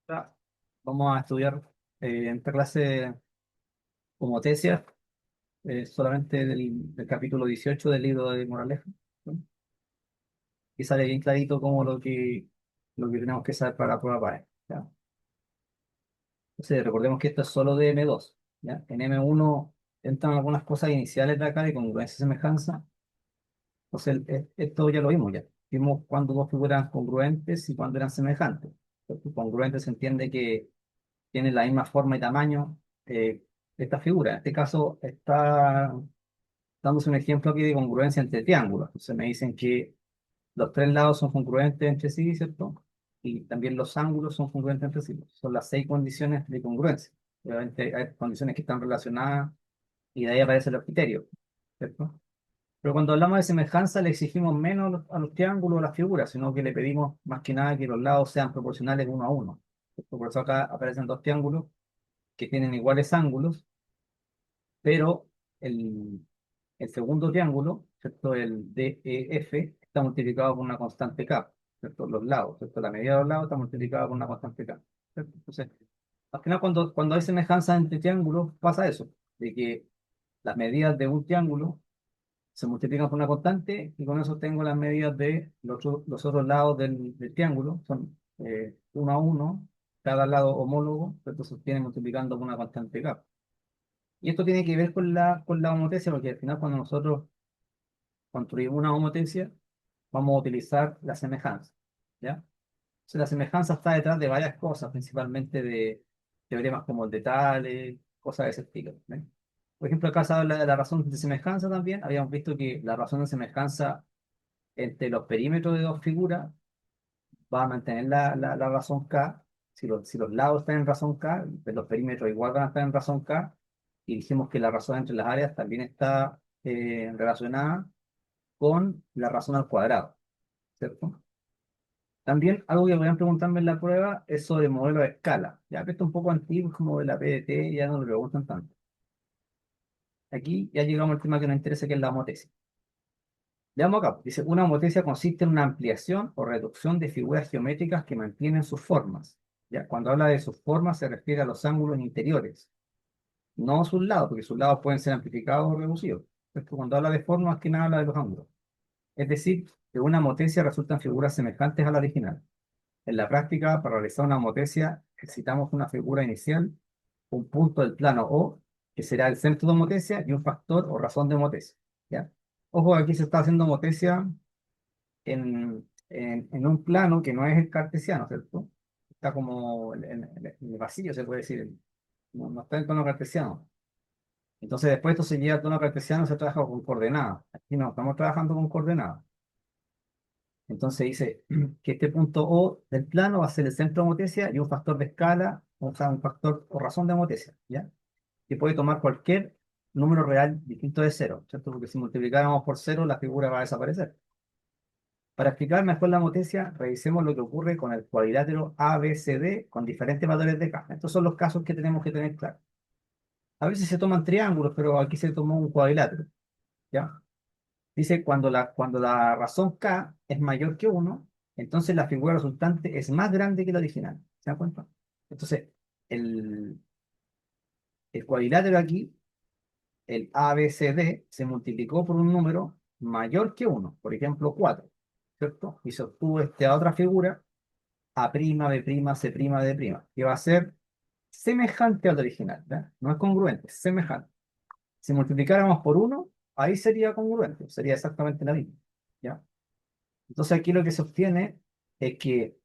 Ah, Vamos a estudiar en esta clase homotesia, solamente del capítulo 18 del libro de Moraleja, ¿no? Y sale bien clarito como lo que tenemos que saber para la prueba PAE, ¿ya? Entonces, recordemos que esto es solo de M2, ¿ya? En M1 entran algunas cosas iniciales de acá de congruencia y semejanza. Entonces, esto ya lo vimos ya. Vimos cuando dos figuras eran congruentes y cuando eran semejantes. Congruentes se entiende que tienen la misma forma y tamaño. Esta figura, en este caso, está dándose un ejemplo aquí de congruencia entre triángulos. Entonces me dicen que los tres lados son congruentes entre sí, ¿cierto? Y también los ángulos son congruentes entre sí. Son las seis condiciones de congruencia. Obviamente hay condiciones que están relacionadas y de ahí aparecen los criterios, ¿cierto? Pero cuando hablamos de semejanza le exigimos menos a los triángulos o a las figuras, sino que le pedimos más que nada que los lados sean proporcionales uno a uno. Por eso acá aparecen dos triángulos que tienen iguales ángulos, pero el segundo triángulo, ¿cierto? El DEF, está multiplicado por una constante K, ¿cierto? Los lados, ¿cierto? La medida de los lados está multiplicada por una constante K, ¿cierto? Entonces, al final, cuando hay semejanza entre triángulos, pasa eso, de que las medidas de un triángulo se multiplican por una constante y con eso tengo las medidas de los otros lados del triángulo, son uno a uno, cada lado homólogo, entonces se obtiene multiplicando por una constante K. Y esto tiene que ver con la homotesia, porque al final cuando nosotros construimos una homotesia, vamos a utilizar la semejanza, ¿ya? Entonces, la semejanza está detrás de varias cosas, principalmente de teoremas como el de Tales, cosas de ese estilo, ¿ves? Por ejemplo, acá se habla de la razón de semejanza también. Habíamos visto que la razón de semejanza entre los perímetros de dos figuras va a mantener la razón K. Si los lados están en razón K, pues los perímetros igual van a estar en razón K. Y dijimos que la razón entre las áreas también está relacionada con la razón al cuadrado, ¿cierto? También algo que podrían preguntarme en la prueba es sobre el modelo de escala. Ya que esto es un poco antiguo, es como de la PDT, ya no lo preguntan tanto. Aquí ya llegamos al tema que nos interesa, que es la homotesia. Veamos acá, dice, una homotesia consiste en una ampliación o reducción de figuras geométricas que mantienen sus formas. ¿Ya? Cuando habla de sus formas se refiere a los ángulos interiores, no sus lados, porque sus lados pueden ser amplificados o reducidos. Esto cuando habla de formas, que nada habla de los ángulos. Es decir, que una homotesia resultan figuras semejantes a la original. En la práctica, para realizar una homotesia, necesitamos una figura inicial, un punto del plano O, que será el centro de homotesia, y un factor o razón de homotesia. ¿Ya? Ojo, aquí se está haciendo homotesia en un plano que no es el cartesiano, ¿cierto? Está como en el vacío, se puede decir. No está en tono cartesiano. Entonces, después esto se lleva a tono cartesiano, se trabaja con coordenadas. Aquí no, estamos trabajando con coordenadas. Entonces dice que este punto O del plano va a ser el centro de homotesia y un factor de escala, o sea, un factor o razón de homotesia, ¿ya? Que puede tomar cualquier número real distinto de cero, ¿cierto? Porque si multiplicáramos por cero, la figura va a desaparecer. Para explicar mejor la homotesia, revisemos lo que ocurre con el cuadrilátero ABCD con diferentes valores de K. Estos son los casos que tenemos que tener claro. A veces se toman triángulos, pero aquí se tomó un cuadrilátero, ¿ya? Dice, cuando la razón K es mayor que uno, entonces la figura resultante es más grande que la original. ¿Se dan cuenta? Entonces, el, el cuadrilátero aquí, el ABCD, se multiplicó por un número mayor que uno, por ejemplo, 4, ¿cierto? Y se obtuvo esta otra figura, A', B', C', D', que va a ser semejante al original, ¿ya? No es congruente, es semejante. Si multiplicáramos por uno, ahí sería congruente, sería exactamente la misma, ¿ya? Entonces aquí lo que se obtiene es que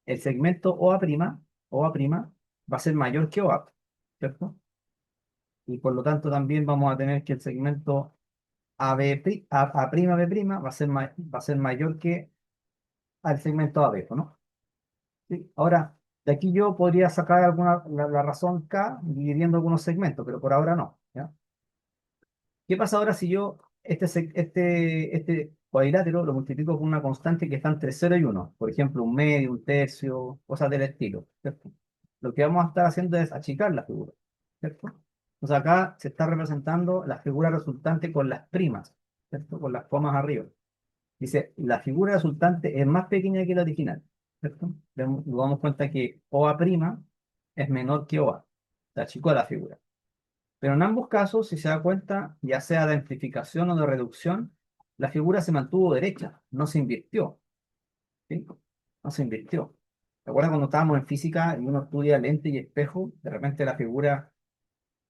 el segmento OA', va a ser mayor que OA, ¿cierto? Y por lo tanto también vamos a tener que el segmento A'B' va a ser mayor que al segmento AB, ¿no? ¿Sí? Ahora, de aquí yo podría sacar la razón K dividiendo algunos segmentos, pero por ahora no, ¿ya? ¿Qué pasa ahora si yo este cuadrilátero lo multiplico con una constante que está entre cero y uno? Por ejemplo, un medio, un tercio, cosas del estilo, ¿cierto? Lo que vamos a estar haciendo es achicar la figura, ¿cierto? Entonces acá se está representando la figura resultante con las primas, ¿cierto? Con las comas arriba. Dice, la figura resultante es más pequeña que la original. ¿cierto? Nos damos cuenta que OA' es menor que OA, se achicó la figura. Pero en ambos casos, si se da cuenta, ya sea de amplificación o de reducción, la figura se mantuvo derecha, no se invirtió, ¿sí? No se invirtió. ¿Recuerda cuando estábamos en física y uno estudia lente y espejo? De repente la figura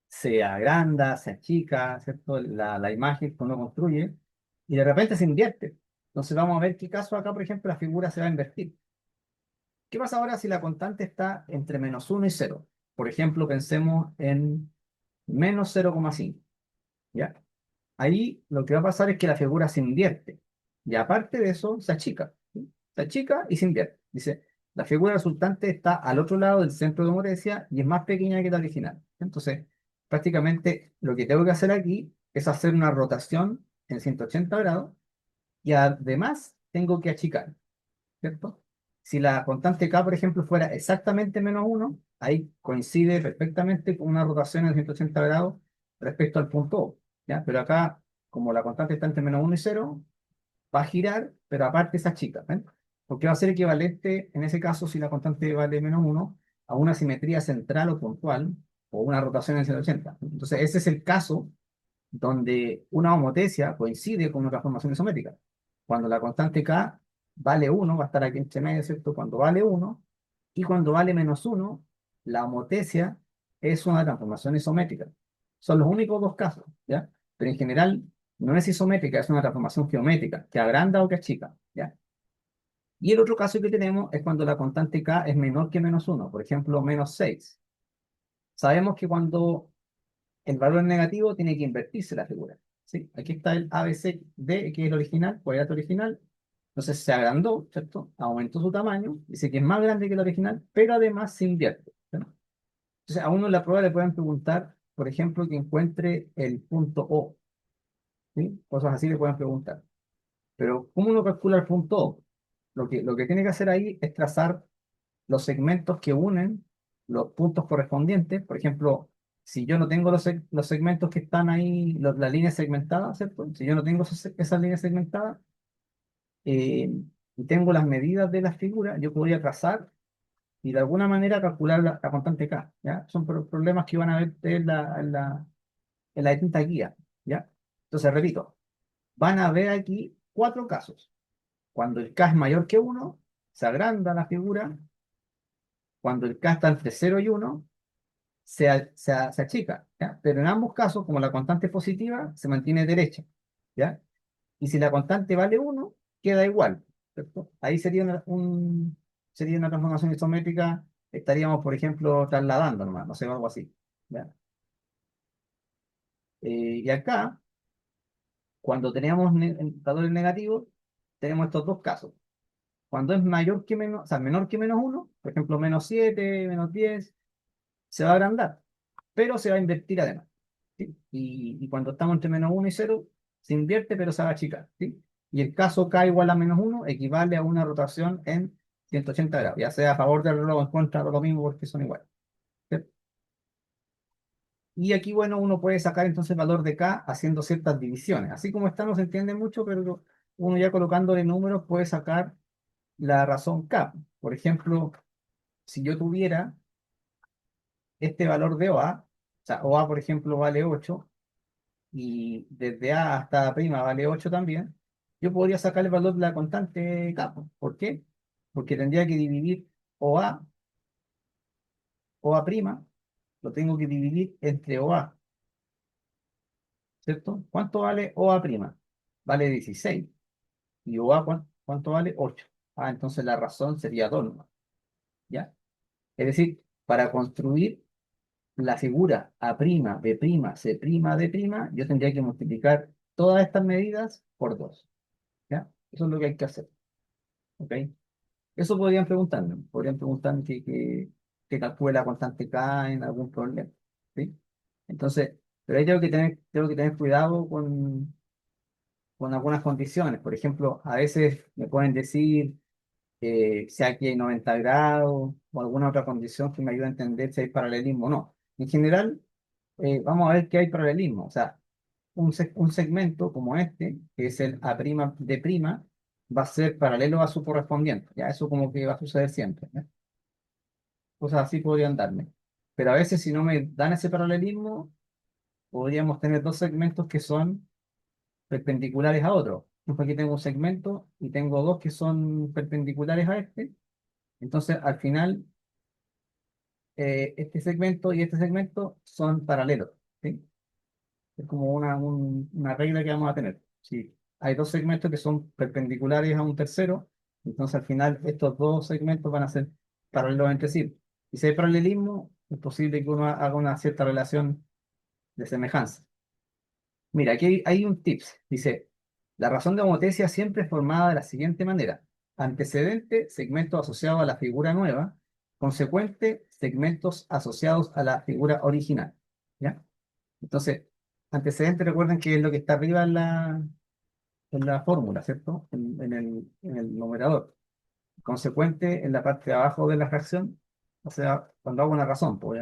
se agranda, se achica, ¿cierto? La imagen que uno construye y de repente se invierte. Entonces vamos a ver qué caso acá, por ejemplo, la figura se va a invertir. ¿Qué pasa ahora si la constante está entre -1 y 0? Por ejemplo, pensemos en -0,5. ¿Ya? Ahí lo que va a pasar es que la figura se invierte. Y aparte de eso, se achica. ¿Sí? Se achica y se invierte. Dice, la figura resultante está al otro lado del centro de Moresia y es más pequeña que la original. Entonces, prácticamente lo que tengo que hacer aquí es hacer una rotación en 180 grados y además tengo que achicar, ¿cierto? Si la constante K, por ejemplo, fuera exactamente -1, ahí coincide perfectamente con una rotación en 180 grados respecto al punto O, ¿ya? Pero acá, como la constante está entre -1 y 0, va a girar, pero aparte esa chica, ¿ven? Porque va a ser equivalente, en ese caso, si la constante vale -1, a una simetría central o puntual, o una rotación en 180. Entonces, ese es el caso donde una homotesia coincide con una transformación isométrica. Cuando la constante K vale 1, va a estar aquí entre medio, ¿cierto? Cuando vale 1, y cuando vale -1, la homotesia es una transformación isométrica. Son los únicos dos casos, ¿ya? Pero en general no es isométrica, es una transformación geométrica, que agranda o que achica, ¿ya? Y el otro caso que tenemos es cuando la constante K es menor que -1, por ejemplo, -6. Sabemos que cuando el valor negativo tiene que invertirse la figura. ¿Sí? Aquí está el ABCD, que es el original, cuadrado original. Entonces se agrandó, ¿cierto? Aumentó su tamaño, dice que es más grande que el original, pero además se invierte, ¿no? Entonces a uno en la prueba le pueden preguntar, por ejemplo, que encuentre el punto O, ¿sí? Cosas así le pueden preguntar. Pero ¿cómo uno calcula el punto O? Lo que tiene que hacer ahí es trazar los segmentos que unen los puntos correspondientes. Por ejemplo, si yo no tengo los segmentos que están ahí, las líneas segmentadas, ¿cierto? Si yo no tengo esas líneas segmentadas eh, y tengo las medidas de las figuras, yo podría trazar y de alguna manera calcular la constante K, ¿ya? Son problemas que van a ver en la distinta guía, ¿ya? Entonces, repito, van a ver aquí cuatro casos. Cuando el K es mayor que 1, se agranda la figura. Cuando el K está entre 0 y 1, se achica, ¿ya? Pero en ambos casos, como la constante es positiva, se mantiene derecha, ¿ya? Y si la constante vale 1, queda igual, ¿cierto? Ahí sería una transformación isométrica, estaríamos, por ejemplo, trasladando nomás, no sé, algo así, ¿ya? Y acá, cuando tenemos valores negativos, tenemos estos dos casos. Cuando es mayor que menos, o sea, menor que -1, por ejemplo, -7, -10, se va a agrandar, pero se va a invertir además, ¿sí? Y cuando estamos entre -1 y 0, se invierte, pero se va a achicar, ¿sí? Y el caso K igual a -1 equivale a una rotación en 180 grados, ya sea a favor del reloj o en contra de lo mismo, porque son iguales, ¿sí? Y aquí, bueno, uno puede sacar entonces el valor de K haciendo ciertas divisiones. Así como está, no se entiende mucho, pero uno ya colocándole números puede sacar la razón K. Por ejemplo, si yo tuviera este valor de OA, o sea, OA, por ejemplo, vale 8, y desde A hasta A' vale 8 también, yo podría sacar el valor de la constante K. ¿Por qué? Porque tendría que dividir OA, OA', lo tengo que dividir entre OA, ¿cierto? ¿Cuánto vale OA'? Vale 16. ¿Y OA cuánto vale? 8. Ah, entonces la razón sería 2 nomás, ¿ya? Es decir, para construir la figura A', B', C', D', yo tendría que multiplicar todas estas medidas por 2, ¿ya? Eso es lo que hay que hacer, ¿ok? Eso podrían preguntarme que calcule la constante K en algún problema, ¿sí? Entonces, pero ahí tengo que tener cuidado con algunas condiciones. Por ejemplo, a veces me pueden decir si aquí hay 90 grados o alguna otra condición que me ayude a entender si hay paralelismo o no. En general, vamos a ver que hay paralelismo. O sea, un segmento como este, que es el A', D', va a ser paralelo a su correspondiente. Ya eso como que va a suceder siempre, ¿ya? Cosas así podrían darme. Pero a veces si no me dan ese paralelismo, podríamos tener dos segmentos que son perpendiculares a otros. Por ejemplo, aquí tengo un segmento y tengo dos que son perpendiculares a este. Entonces, al final, este segmento y este segmento son paralelos, ¿sí? Es como una regla que vamos a tener. Si hay dos segmentos que son perpendiculares a un tercero, entonces al final estos dos segmentos van a ser paralelos entre sí. Y si hay paralelismo, es posible que uno haga una cierta relación de semejanza. Mira, aquí hay un tips. Dice, la razón de homotecia siempre es formada de la siguiente manera. Antecedente, segmentos asociados a la figura nueva. Consecuente, segmentos asociados a la figura original. ¿Ya? Entonces, antecedente, recuerden que es lo que está arriba en la fórmula, ¿cierto? En el numerador. Consecuente, en la parte de abajo de la fracción, o sea, cuando hago una razón, pues,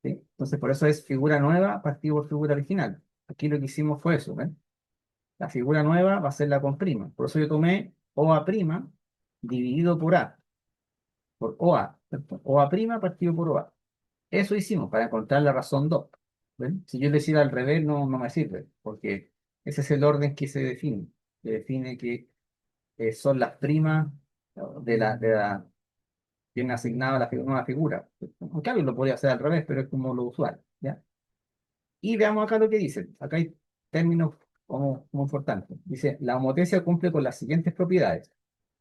¿sí? Entonces, por eso es figura nueva partido por figura original. Aquí lo que hicimos fue eso, ¿ven? La figura nueva va a ser la con prima. Por eso yo tomé OA prima dividido por OA, ¿cierto? OA prima partido por OA. Eso hicimos para encontrar la razón 2. ¿Ven? Si yo le hiciera al revés, no me sirve, porque ese es el orden que se define. Se define que son las primas de la tiene asignada la nueva figura. Aunque alguien lo podría hacer al revés, pero es como lo usual, ¿ya? Y veamos acá lo que dice. Acá hay términos como importantes. Dice, la homotecia cumple con las siguientes propiedades.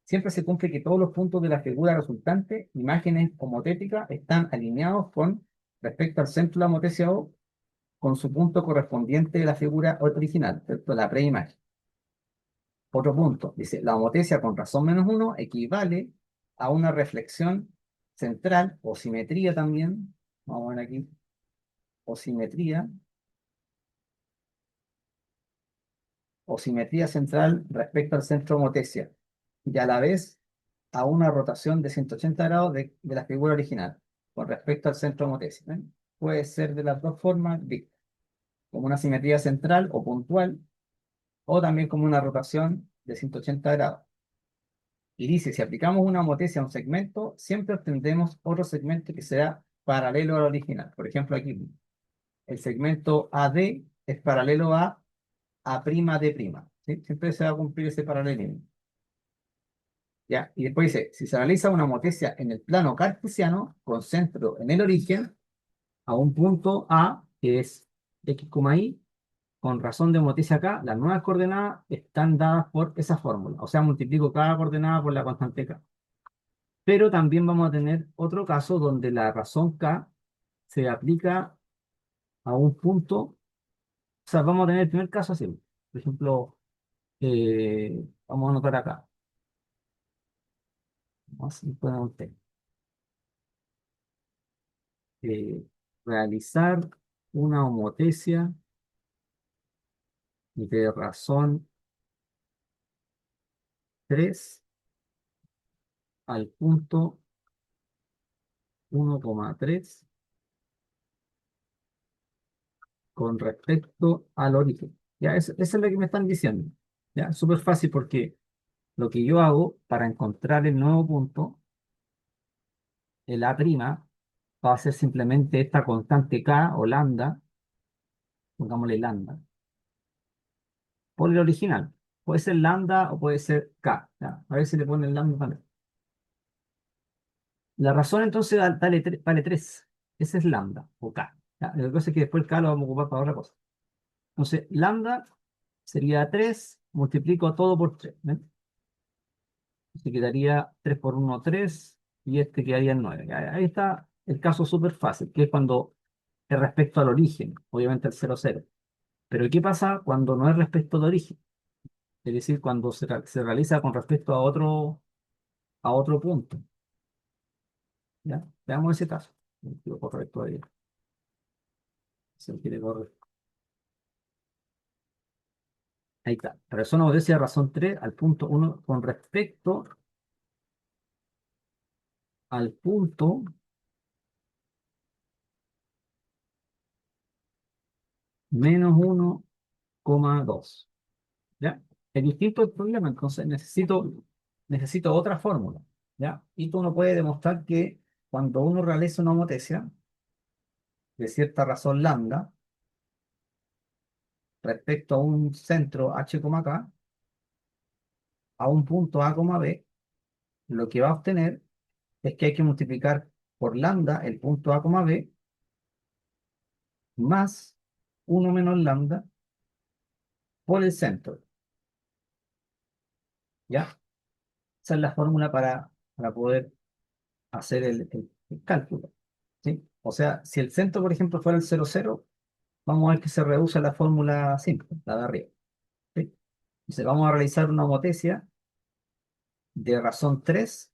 Siempre se cumple que todos los puntos de la figura resultante, imágenes homotéticas, están alineados con respecto al centro de la homotecia O, con su punto correspondiente de la figura original, ¿cierto? La preimagen. Otro punto, dice, la homotecia con razón -1 equivale a una reflexión central o simetría también. Vamos a ver aquí, o simetría central respecto al centro de homotecia y a la vez a una rotación de 180 grados de la figura original con respecto al centro de homotecia. ¿Eh? Puede ser de las dos formas, como una simetría central o puntual, o también como una rotación de 180 grados. Y dice, si aplicamos una homotecia a un segmento, siempre obtendremos otro segmento que será paralelo al original. Por ejemplo, aquí el segmento AD es paralelo a A'D', ¿sí? Siempre se va a cumplir ese paralelismo. ¿Ya? Y después dice, si se realiza una homotecia en el plano cartesiano, con centro en el origen, a un punto A, que es x, y, con razón de homotecia acá, las nuevas coordenadas están dadas por esa fórmula. O sea, multiplico cada coordenada por la constante k. Pero también vamos a tener otro caso donde la razón k se aplica a un punto. O sea, vamos a tener el primer caso así. Por ejemplo, vamos a anotar acá. Vamos a poner un texto. eh, Realizar una homotecia de razón 3 al punto 1,3 con respecto al origen. Ya, eso es lo que me están diciendo. Ya, súper fácil porque lo que yo hago para encontrar el nuevo punto, el A', va a ser simplemente esta constante K o lambda, pongámosle lambda, por el original. Puede ser lambda o puede ser K. ¿Ya? A ver si le ponen lambda también. La razón entonces vale 3. Ese es lambda o K. ¿Ya? Lo que pasa es que después el K lo vamos a ocupar para otra cosa. Entonces, lambda sería 3, multiplico todo por 3. ¿Ven? Se quedaría 3 por 1, 3, y este quedaría en 9. Ahí está el caso súper fácil, que es cuando es respecto al origen, obviamente el 0, 0. Pero ¿qué pasa cuando no es respecto al origen? Es decir, cuando se realiza con respecto a otro punto. ¿Ya? Veamos ese caso. Lo correcto ahí. Se quiere correr. Ahí está. Persona obedece a razón 3 al punto 1 con respecto al punto -1,2. ¿Ya? Es distinto el problema, entonces necesito otra fórmula, ¿ya? Y tú no puedes demostrar que cuando uno realiza una homotesia de cierta razón lambda respecto a un centro h, k, a un punto a, b, lo que va a obtener es que hay que multiplicar por lambda el punto a, b más uno menos lambda por el centro, ¿ya? Esa es la fórmula para poder hacer el cálculo, ¿sí? O sea, si el centro, por ejemplo, fuera el 0, 0, vamos a ver que se reduce a la fórmula simple, la de arriba, ¿sí? Entonces vamos a realizar una homotesia de razón 3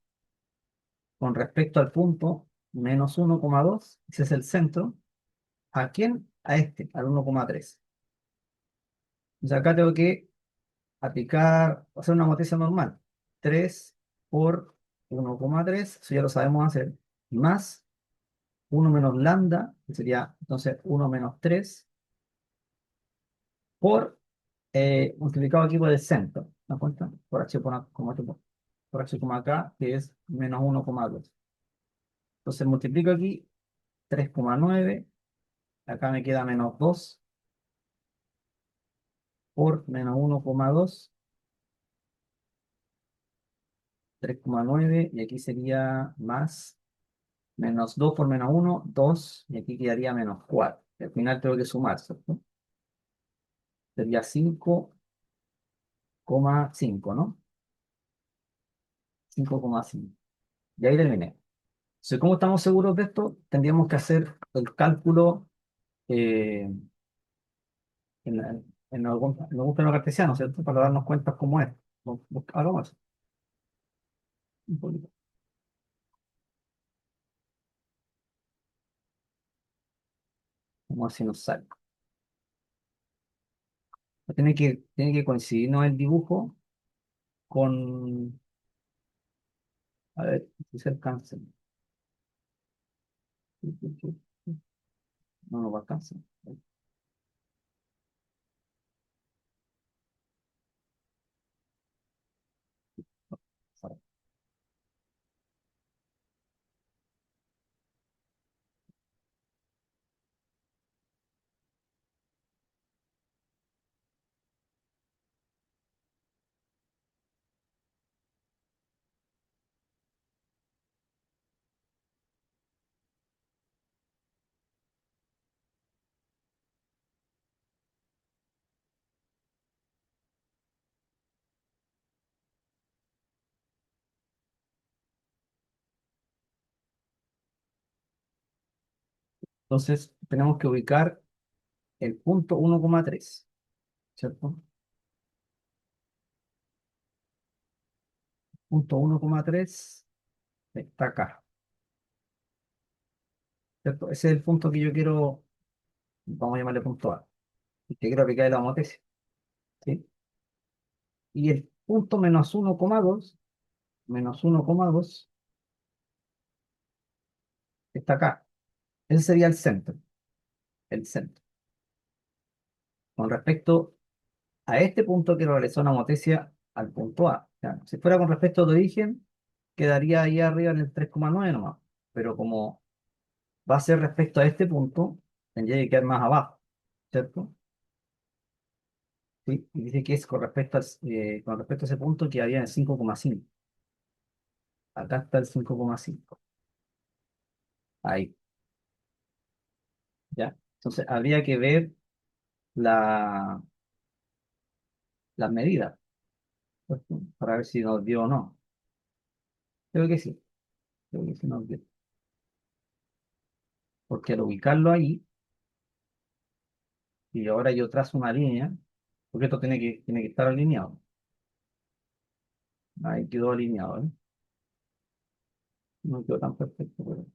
con respecto al punto -1,2, ese es el centro. ¿A quién? A este, al 1,3. Entonces acá tengo que hacer una homotesia normal. 3 por 1,3, eso ya lo sabemos hacer, más uno menos lambda, que sería entonces uno menos 3 por multiplicado aquí por el centro, ¿me das cuenta? Por h por h, acá, que es -1,2. Entonces multiplico aquí 3,9, acá me queda -2 por -1,2, 3,9, y aquí sería más -2 por -1, 2, y aquí quedaría -4. Al final tengo que sumar, ¿cierto? Sería 5,5, ¿no? 5,5. Y ahí terminé. Entonces, ¿cómo estamos seguros de esto? Tendríamos que hacer el cálculo eh, en, la- en algún plano cartesiano, ¿cierto? Para darnos cuenta cómo es. Hagamos eso, un poquito. Vamos a ver si nos sale. Tiene que coincidirnos el dibujo con... A ver si se alcanza. No nos alcanza. Entonces, tenemos que ubicar el punto 1,3, ¿cierto? Punto 1,3 está acá, ¿cierto? Ese es el punto que yo quiero, vamos a llamarle punto A, y que quiero aplicar la homotesia, ¿sí? Y el punto -1,2 está acá. Ese sería el centro. Con respecto a este punto quiero realizar una homotesia al punto A. ¿Ya? Si fuera con respecto al origen, quedaría ahí arriba en el 3,9 nomás. Pero como va a ser respecto a este punto, tendría que quedar más abajo, ¿cierto? ¿Sí? Y dice que es con respecto a ese punto quedaría en el 5,5. Acá está el 5,5. Ahí, ¿ya? Entonces habría que ver la, las medidas, ¿cierto? Para ver si nos dio o no. Creo que sí, creo que sí nos dio. Porque al ubicarlo ahí, y ahora yo trazo una línea, porque esto tiene que estar alineado. Ahí quedó alineado, ¿eh? No quedó tan perfecto, pero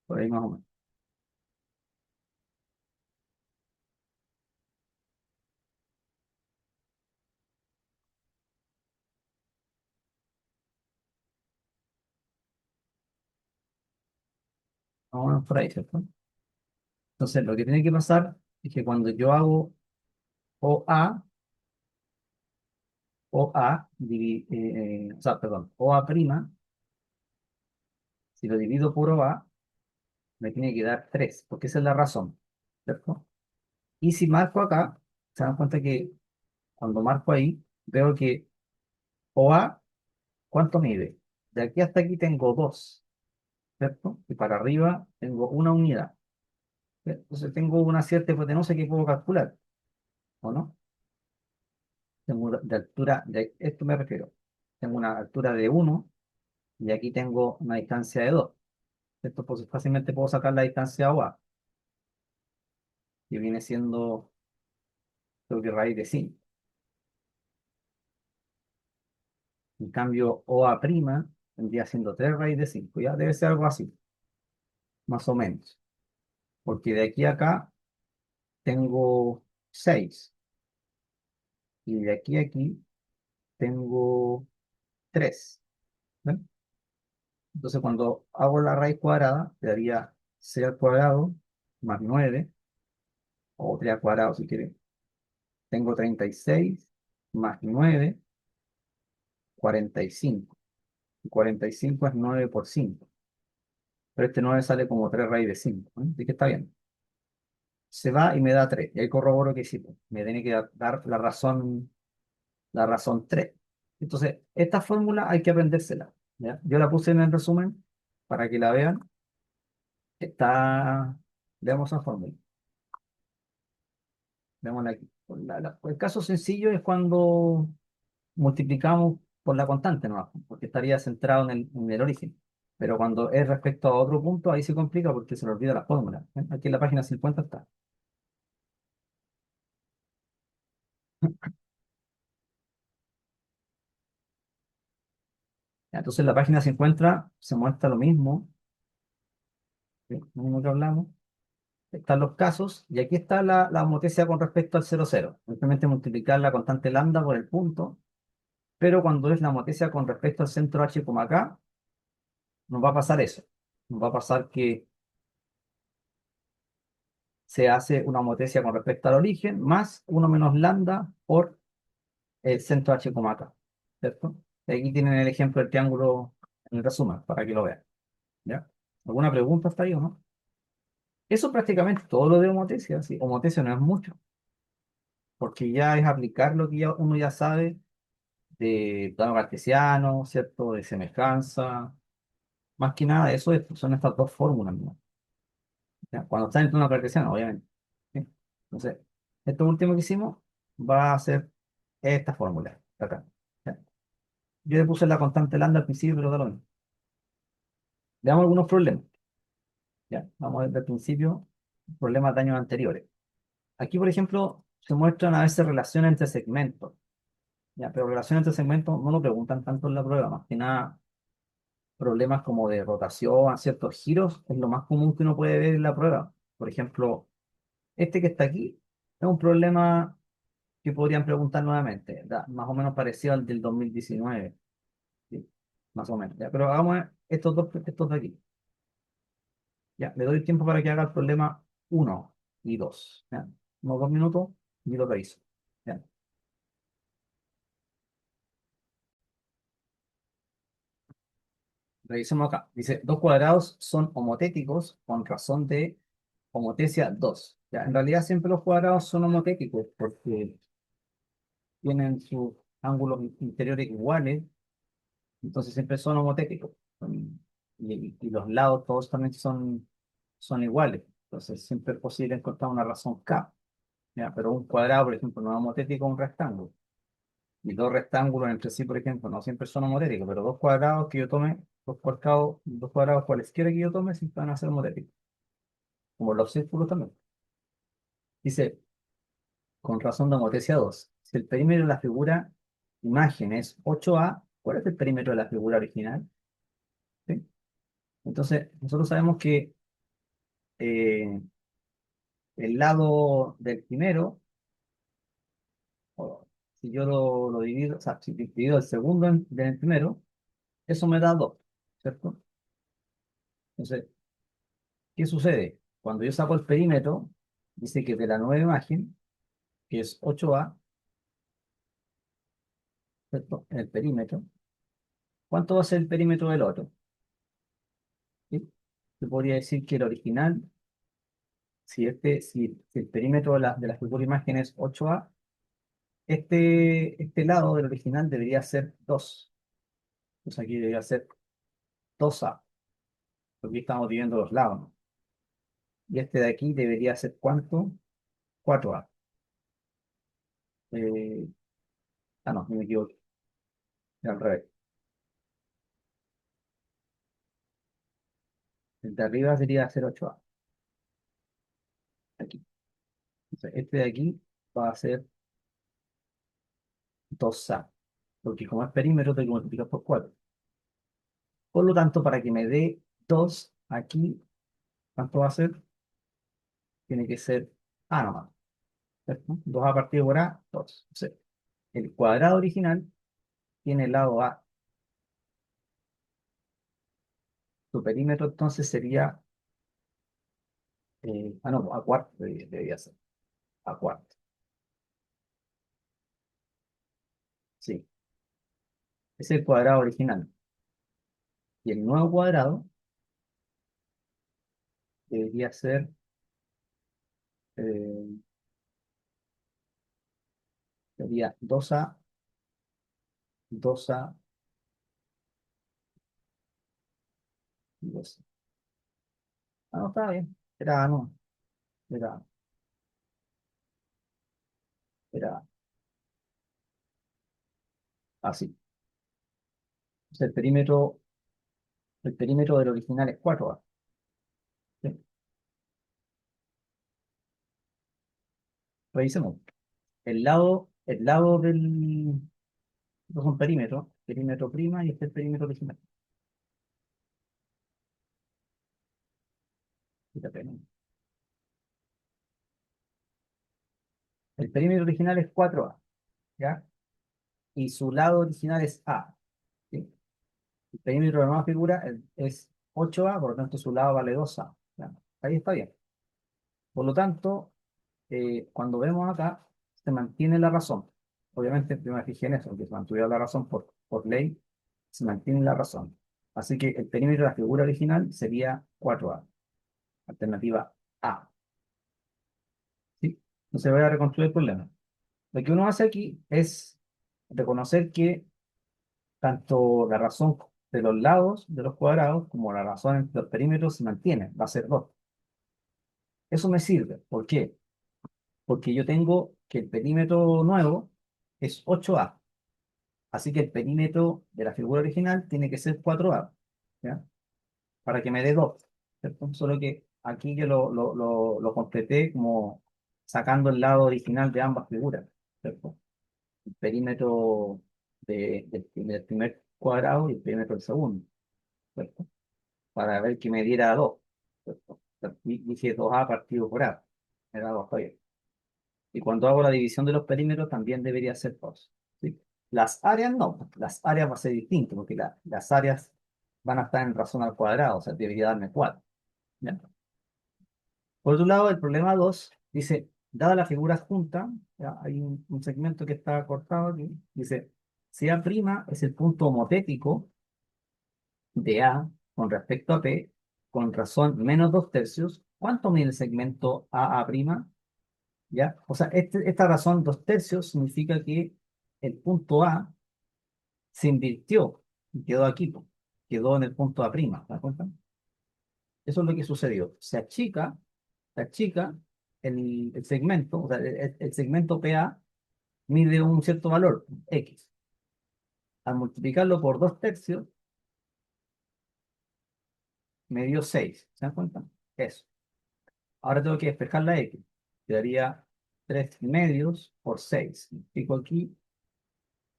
por ahí más o menos. Más o menos por ahí, ¿cierto? Entonces, lo que tiene que pasar es que cuando yo hago OA, o sea, perdón, OA prima, si lo divido por OA, me tiene que dar 3 porque esa es la razón, ¿cierto? Y si marco acá, se dan cuenta que cuando marco ahí, veo que OA, ¿cuánto mide? De aquí hasta aquí tengo 2, ¿cierto? Y para arriba tengo una unidad. Entonces tengo una cierta hipotenusa que puedo calcular, ¿o no? Tengo de altura, de esto me refiero. Tengo una altura de 1 y aquí tengo una distancia de 2. Esto pues fácilmente puedo sacar la distancia OA, que viene siendo, creo que raíz de 5. En cambio, OA' vendría siendo 3 raíz de 5. Ya debe ser algo así, más o menos. Porque de aquí a acá tengo 6 y de aquí a aquí tengo 3. ¿Ven? Entonces, cuando hago la raíz cuadrada, te daría 6 al cuadrado más 9 o 3 al cuadrado si quieres. Tengo 36 más 9, 45. Y 45 es 9 por 5. Pero este 9 sale como 3 raíz de 5. Así que está bien. Se va y me da 3. Y ahí corroboro que sí, pues, me tiene que dar la razón 3. Entonces, esta fórmula hay que aprendérsela. ¿Ya? Yo la puse en el resumen para que la vean. Está, veamos esa fórmula. Veámosla aquí. El caso sencillo es cuando multiplicamos por la constante, ¿no? Porque estaría centrado en el origen. Pero cuando es respecto a otro punto, ahí se complica porque se le olvida la fórmula. ¿Eh? Aquí en la página 50 está. Ya, entonces en la página 50 se muestra lo mismo, ¿sí? Lo mismo que hablamos. Están los casos y aquí está la homotecia con respecto al 0,0. Simplemente multiplicar la constante lambda por el punto, pero cuando es la homotecia con respecto al centro h como acá, nos va a pasar eso. Nos va a pasar que se hace una homotecia con respecto al origen más uno menos lambda por el centro h como acá. ¿Cierto? Y aquí tienen el ejemplo del triángulo en el resumen para que lo vean. ¿Ya? ¿Alguna pregunta hasta ahí o no? Eso es prácticamente todo lo de homotecia. ¿Sí? Homotecia no es mucho, porque ya es aplicar lo que uno ya sabe de plano cartesiano, ¿cierto? De semejanza. Más que nada, son estas dos fórmulas, ¿no? Ya, cuando está en plano cartesiano, obviamente. ¿Sí? Entonces, esto último que hicimos va a ser esta fórmula de acá. ¿Ya? Yo le puse la constante lambda al principio, pero da lo mismo. Veamos algunos problemas. ¿Ya? Vamos a ver desde el principio problemas de años anteriores. Aquí, por ejemplo, se muestran a veces relaciones entre segmentos. ¿Ya? Pero relaciones entre segmentos no lo preguntan tanto en la prueba, más que nada problemas como de rotación, ciertos giros, es lo más común que uno puede ver en la prueba. Por ejemplo, este que está aquí es un problema que podrían preguntar nuevamente, más o menos parecido al del 2019, ¿sí? Más o menos. ¿Ya? Pero hagamos estos de aquí. Ya, le doy tiempo para que haga el problema uno y 2. ¿Ya? Unos 2 minutos y lo reviso. ¿Ya? Revisemos acá. Dice, dos cuadrados son homotéticos con razón de homotecia 2. ¿Ya? En realidad siempre los cuadrados son homotéticos porque tienen sus ángulos interiores iguales, entonces siempre son homotéticos. Y los lados todos también son iguales. Entonces siempre es posible encontrar una razón K. ¿Ya? Pero un cuadrado, por ejemplo, no es homotético a un rectángulo. Y dos rectángulos entre sí, por ejemplo, no siempre son homotéticos, pero dos cuadrados que yo tome, dos cuadrados cualesquiera que yo tome, siempre van a ser homotéticos. Como los círculos también. Dice, con razón de homotecia 2. Si el perímetro de la figura imagen es 8A, ¿cuál es el perímetro de la figura original? ¿Sí? Entonces, nosotros sabemos que eh, el lado del primero, o si yo lo divido, o sea, si divido el segundo del primero, eso me da 2, ¿cierto? Entonces, ¿qué sucede? Cuando yo saco el perímetro, dice que de la nueva imagen, que es 8A, ¿cierto? En el perímetro, ¿cuánto va a ser el perímetro del otro? ¿Sí? Yo podría decir que el original, si el perímetro de la futura imagen es 8A, este lado del original debería ser 2. Pues aquí debería ser 2A, porque estamos dividiendo los lados, ¿no? Y este de aquí debería ser ¿cuánto? 4A. Eh, no, me equivoqué. Al revés. El de arriba debería ser 8A. Aquí. Entonces, este de aquí va a ser 2A. Porque como es perímetro, tengo que multiplicar por 4. Por lo tanto, para que me dé 2 aquí, ¿cuánto va a ser? Tiene que ser A nomás. ¿Cierto? 2A partido por A, 2. Entonces, el cuadrado original tiene el lado A. Su perímetro entonces sería, no, A cuarto debería ser. A cuarto. Sí, es el cuadrado original. Y el nuevo cuadrado debería ser, eh, sería 2A, 2A, 2A. No, está bien. Era A, no. Era, era así. Entonces, el perímetro del original es 4A. ¿Sí? Revisemos. El lado del. Estos son perímetros. Perímetro prima y este es el perímetro original. Fíjate, ¿no? El perímetro original es 4A, ¿ya? Y su lado original es A. ¿Sí? El perímetro de la nueva figura es 8A, por lo tanto su lado vale 2A. ¿Ya? Ahí está bien. Por lo tanto, cuando vemos acá, se mantiene la razón. Obviamente, yo me fijé en eso, que se mantuviera la razón por ley, se mantiene la razón. Así que el perímetro de la figura original sería 4A, alternativa A. ¿Sí? No se vaya a reconstruir el problema. Lo que uno hace aquí es reconocer que tanto la razón de los lados de los cuadrados como la razón entre los perímetros se mantiene, va a ser 2. Eso me sirve. ¿Por qué? Porque yo tengo que el perímetro nuevo es 8A. Así que el perímetro de la figura original tiene que ser 4A, ¿ya? Para que me dé 2, ¿cierto? Solo que aquí yo lo completé como sacando el lado original de ambas figuras, ¿cierto? El perímetro del primer cuadrado y el perímetro del segundo, ¿cierto? Para ver que me diera 2, ¿cierto? Dije 2A partido por A, me da 2, está bien. Y cuando hago la división de los perímetros también debería ser 2. ¿Sí? Las áreas no, las áreas va a ser distinto, porque las áreas van a estar en razón al cuadrado, o sea, debería darme 4. ¿Ya? Por otro lado, el problema 2 dice, dada la figura junta, ¿ya? Hay un segmento que está cortado aquí, dice, si A' es el punto homotético de A con respecto a P, con razón menos 2 tercios, ¿cuánto mide el segmento AA'? ¿Ya? O sea, esta razón 2 tercios significa que el punto A se invirtió y quedó aquí, po. Quedó en el punto A', ¿te das cuenta? Eso es lo que sucedió. Se achica el segmento, o sea, el segmento PA mide un cierto valor, X. Al multiplicarlo por 2 tercios, me dio 6. ¿Se dan cuenta? Eso. Ahora tengo que despejar la X. Quedaría 3 medios por 6. Pico aquí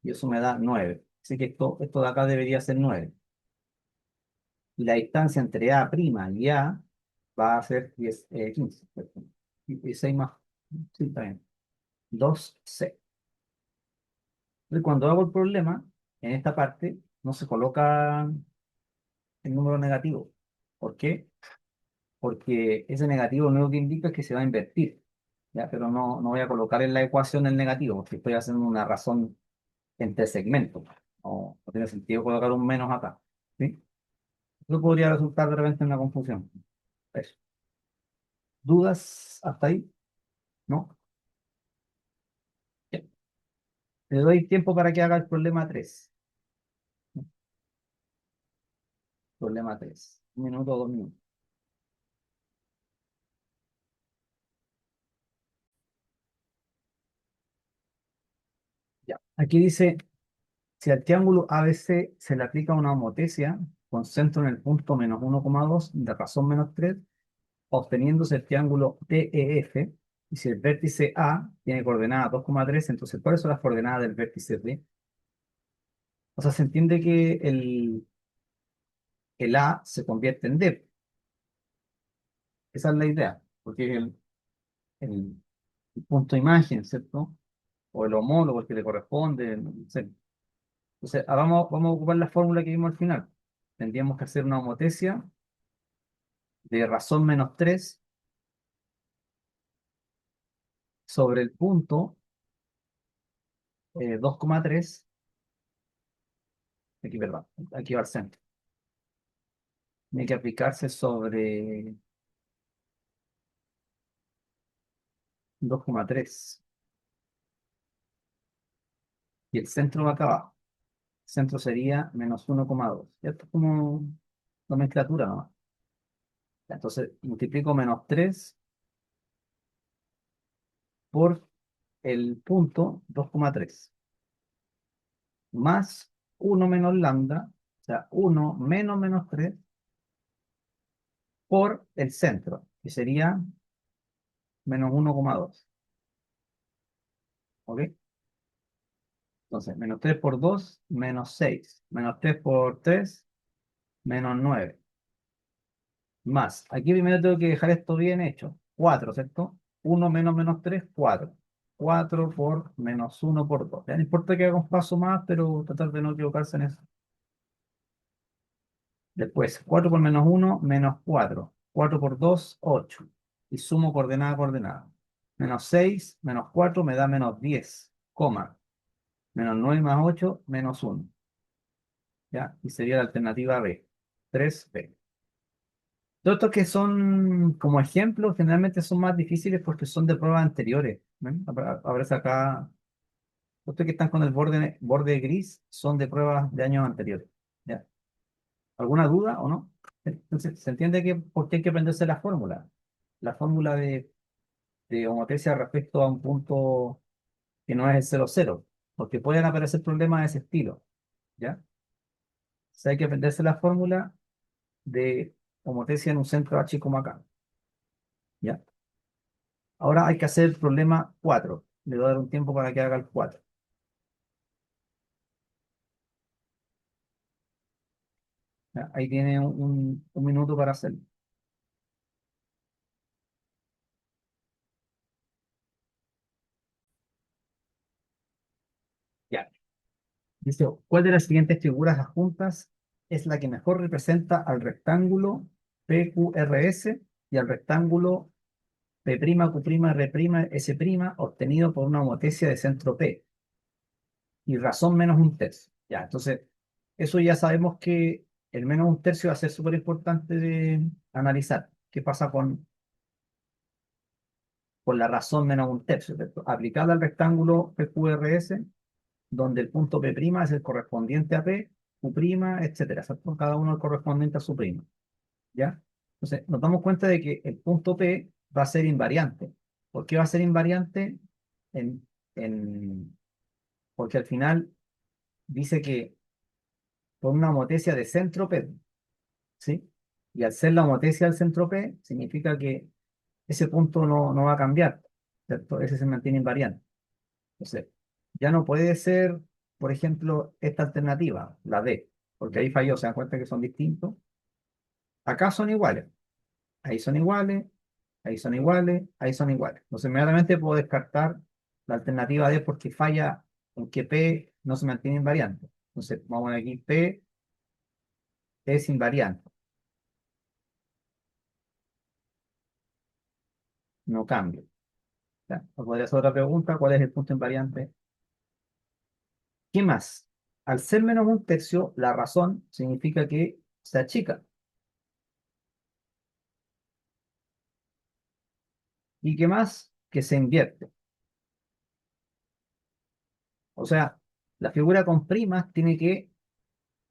y eso me da 9. Así que esto de acá debería ser 9. Y la distancia entre A' y A va a ser 10, 15. ¿Cierto? Y 6 más. Sí, está bien. 2C. Entonces, cuando hago el problema, en esta parte no se coloca el número negativo. ¿Por qué? porque ese negativo lo único que indica es que se va a invertir, ¿ya? Pero no voy a colocar en la ecuación el negativo, porque estoy haciendo una razón entre segmentos. No tiene sentido colocar un menos acá, ¿sí? Eso podría resultar de repente en una confusión. Eso. ¿Dudas hasta ahí? ¿No? Ya. Le doy tiempo para que haga el problema 3. Problema 3. 1 minuto o 2 minutos. Ya. Aquí dice, si al triángulo ABC se le aplica una homotecia con centro en el punto -1,2 de razón -3, obteniéndose el triángulo DEF, y si el vértice A tiene coordenada 2,3, entonces ¿cuáles son las coordenadas del vértice D? O sea, se entiende que el A se convierte en D. Esa es la idea, porque es el, el punto de imagen, ¿cierto? O el homólogo, el que le corresponde, no sé. Entonces, vamos a ocupar la fórmula que vimos al final. Tendríamos que hacer una homotecia de razón -3 sobre el punto 2,3, aquí, perdón, aquí va el centro. Tiene que aplicarse sobre 2,3 y el centro va acá abajo. El centro sería -1,2. Ya esto es como nomenclatura nomás. Entonces multiplico -3 por el punto 2,3 más 1 menos lambda, o sea, 1 menos -3 por el centro, que sería -1,2. ¿Ok? Entonces, -3 por 2, -6. -3 por 3, -9. Más, aquí primero tengo que dejar esto bien hecho. 4, ¿cierto? 1 menos -3, 4. 4 por -1 por 2. Ya no importa que haga un paso más, pero tratar de no equivocarse en eso. Después, 4 por -1, -4. 4 por 2, 8. Y sumo coordenada a coordenada. -6, -4 me da -10, coma. -9 más 8, -1. ¿Ya? Y sería la alternativa B. 3B. Todos estos que son como ejemplos generalmente son más difíciles porque son de pruebas anteriores. ¿Ven? Aparece acá. Estos que están con el borde gris son de pruebas de años anteriores. ¿Ya? ¿Alguna duda o no? Entonces, se entiende que por qué hay que aprenderse la fórmula. La fórmula de homotecia respecto a un punto que no es el 0,0, porque pueden aparecer problemas de ese estilo. ¿Ya? O sea, hay que aprenderse la fórmula de homotecia en un centro H como acá. ¿Ya? Ahora hay que hacer el problema 4. Le voy a dar un tiempo para que haga el 4. ¿Ya? Ahí tiene un minuto para hacerlo. Ya. Dice, ¿cuál de las siguientes figuras adjuntas es la que mejor representa al rectángulo PQRS y al rectángulo P'Q'R' obtenido por una homotecia de centro P y razón -1/3? Ya, entonces, eso ya sabemos que el -1/3 va a ser súper importante de analizar. ¿Qué pasa con la razón -1/3, ¿cierto? Aplicada al rectángulo PQRS, donde el punto P' es el correspondiente a P, Q', etcétera, ¿cierto? Cada uno el correspondiente a su prima, ¿ya? Entonces, nos damos cuenta de que el punto P va a ser invariante. ¿Por qué va a ser invariante? En, en- Porque al final dice que por una homotecia de centro P, ¿sí? Y al ser la homotecia del centro P, significa que ese punto no va a cambiar, ¿cierto? Ese se mantiene invariante. Entonces, ya no puede ser, por ejemplo, esta alternativa, la D, porque ahí falló, se dan cuenta que son distintos. Acá son iguales, ahí son iguales, ahí son iguales, ahí son iguales. Entonces, inmediatamente puedo descartar la alternativa D porque falla en que P no se mantiene invariante. Entonces, vamos a poner aquí P es invariante. no cambio. ¿Ya? O podría ser otra pregunta, ¿cuál es el punto invariante? ¿Qué más? Al ser menos un tercio, la razón significa que se achica. ¿Y qué más? Que se invierte. O sea, la figura con primas tiene que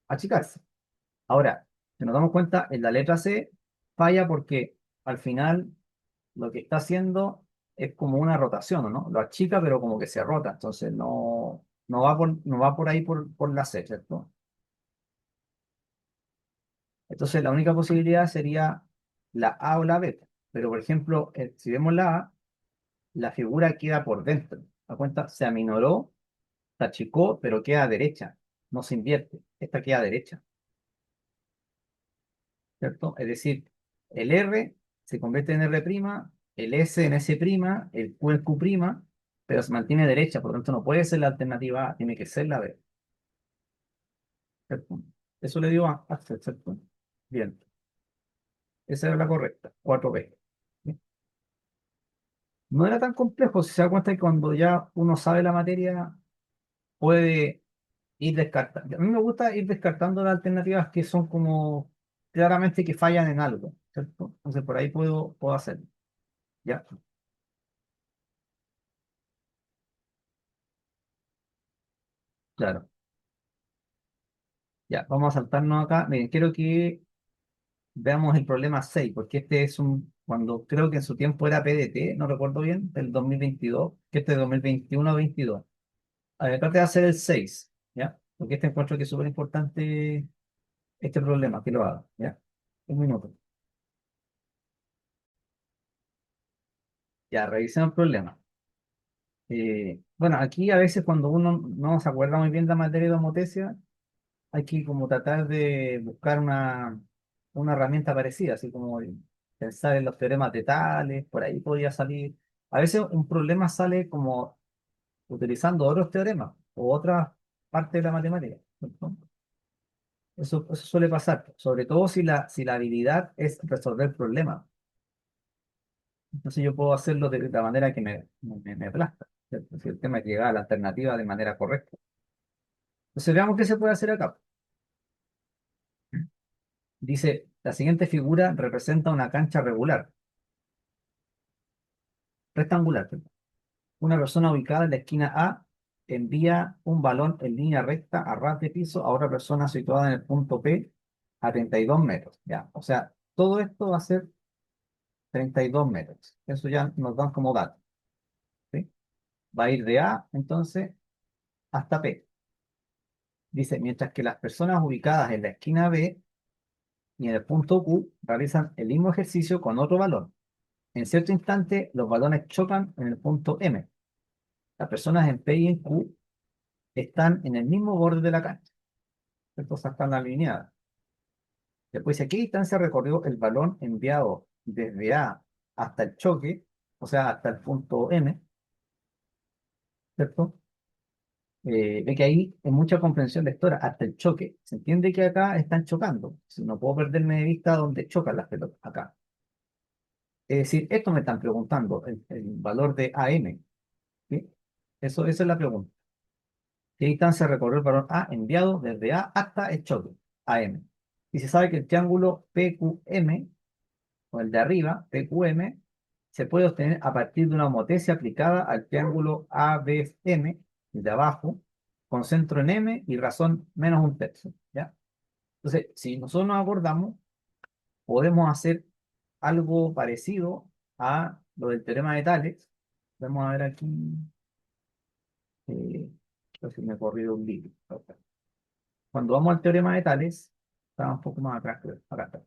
achicarse. Ahora, si nos damos cuenta, en la letra C falla porque al final lo que está haciendo es como una rotación, ¿no? Lo achica, pero como que se rota. Entonces no va por ahí por la C, ¿cierto? Entonces la única posibilidad sería la A o la B. Pero, por ejemplo, si vemos la A, la figura queda por dentro. A cuenta, se aminoró, se achicó, pero queda derecha. No se invierte. Esta queda derecha, ¿cierto? Es decir, el R se convierte en R', el S en S', el Q en Q', pero se mantiene derecha, por lo tanto no puede ser la alternativa A, tiene que ser la B, ¿cierto? Eso le dio a Axel, ¿cierto? Bien, esa era la correcta, 4B. No era tan complejo, si se da cuenta que cuando ya uno sabe la materia, puede ir descartando. A mí me gusta ir descartando las alternativas que son como claramente que fallan en algo, ¿cierto? Entonces por ahí puedo hacerlo, ¿ya? Claro. Ya, vamos a saltarnos acá. Miren, quiero que veamos el problema 6 porque este es cuando creo que en su tiempo era PDT, no recuerdo bien, del 2022, que este es 2021-22. A ver, trate de hacer el 6, ¿ya? Porque este encuentro que es súper importante este problema, que lo haga, ¿ya? Un minuto. Ya, revisemos el problema. Bueno, aquí a veces cuando uno no se acuerda muy bien de la materia de homotesia, hay que como tratar de buscar una herramienta parecida, así como pensar en los teoremas de Tales, por ahí podría salir. A veces un problema sale como utilizando otros teoremas o otras partes de la matemática, ¿cierto? Eso suele pasar, sobre todo si la habilidad es resolver problemas. Entonces yo puedo hacerlo de la manera que me plazca, ¿cierto? Si el tema es llegar a la alternativa de manera correcta. Entonces veamos qué se puede hacer acá. Dice, la siguiente figura representa una cancha rectangular. Perdón. Una persona ubicada en la esquina A envía un balón en línea recta a ras de piso a otra persona situada en el punto P a 32 metros. Ya, o sea, todo esto va a ser 32 metros. Eso ya nos dan como dato, ¿sí? Va a ir de A, entonces, hasta P. Dice, mientras que las personas ubicadas en la esquina B y en el punto Q realizan el mismo ejercicio con otro balón. En cierto instante, los balones chocan en el punto M. Las personas en P y en Q están en el mismo borde de la cancha. Entonces están alineadas. Después, ¿a qué distancia recorrió el balón enviado desde A hasta el choque? O sea, hasta el punto M, ¿cierto? Ve que ahí hay mucha comprensión lectora, hasta el choque. Se entiende que acá están chocando. Si no puedo perderme de vista dónde chocan las pelotas, acá. Es decir, esto me están preguntando, el valor de AM, ¿sí? Esa es la pregunta. ¿Qué distancia recorrió el balón A enviado desde A hasta el choque? AM. Y se sabe que el triángulo PQM, o el de arriba, PQM, se puede obtener a partir de una homotesia aplicada al triángulo ABM, el de abajo, con centro en M y razón menos un tercio, ¿ya? Entonces, si nosotros nos acordamos, podemos hacer algo parecido a lo del teorema de Tales. Vamos a ver aquí, creo que me he corrido un libro. Cuando vamos al teorema de Tales, está un poco más atrás, creo. Acá está.